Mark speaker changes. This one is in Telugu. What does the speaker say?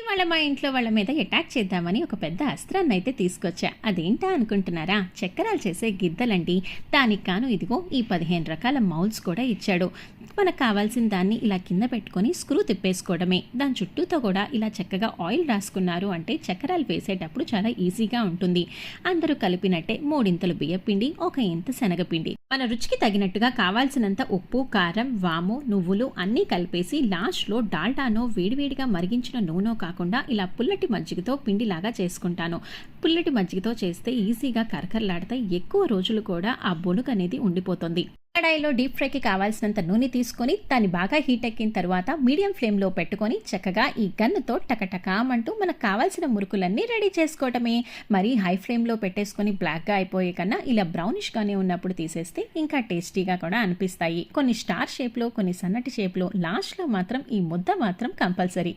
Speaker 1: ఇవాళ మా ఇంట్లో వాళ్ళ మీద అటాక్ చేద్దామని ఒక పెద్ద అస్త్రాన్నైతే తీసుకొచ్చా. అదేంటా అనుకుంటున్నారా? చక్కెరాలు చేసే గిద్దలండి. దానికి కాను ఇదిగో ఈ 15 రకాల మౌల్డ్స్ కూడా ఇచ్చాడు. మనకు కావాల్సిన దాన్ని ఇలా కింద పెట్టుకొని స్క్రూ తిప్పేసుకోవడమే. దాని చుట్టూతో కూడా ఇలా చక్కగా ఆయిల్ రాసుకున్నారు అంటే చక్కెరాలు వేసేటప్పుడు చాలా ఈజీగా ఉంటుంది. అందరూ కలిపినట్టే 3 ఇంతలు బియ్యపిండి, 1 ఇంత శనగపిండి, మన రుచికి తగినట్టుగా కావాల్సినంత ఉప్పు, కారం, వాము, నువ్వులు అన్నీ కలిపేసి లాస్ట్లో డాల్డానో వేడివేడిగా మరిగించిన నూనె కాకుండా ఇలా పుల్లటి మజ్జిగతో పిండిలాగా చేసుకుంటాను. పుల్లటి మజ్జిగతో చేస్తే ఈజీగా కరకరలాడతాయి. ఎక్కువ రోజులు కూడా ఆ బొనుగు అనేది ఉండిపోతుంది. కడాయిలో డీప్ ఫ్రైకి కావాల్సినంత నూనె తీసుకొని దాన్ని బాగా హీట్ ఎక్కిన తర్వాత మీడియం ఫ్లేమ్లో పెట్టుకొని చక్కగా ఈ గన్నుతో టకటకామంటూ మనకు కావాల్సిన మురుకులన్నీ రెడీ చేసుకోవటమే. మరీ హై ఫ్లేమ్లో పెట్టేసుకొని బ్లాక్గా అయిపోయే కన్నా ఇలా బ్రౌనిష్గానే ఉన్నప్పుడు తీసేస్తే ఇంకా టేస్టీగా కూడా అనిపిస్తాయి. కొన్ని స్టార్ షేప్లో, కొన్ని సన్నటి షేప్లో, లాస్ట్లో మాత్రం ఈ ముద్ద మాత్రం కంపల్సరీ.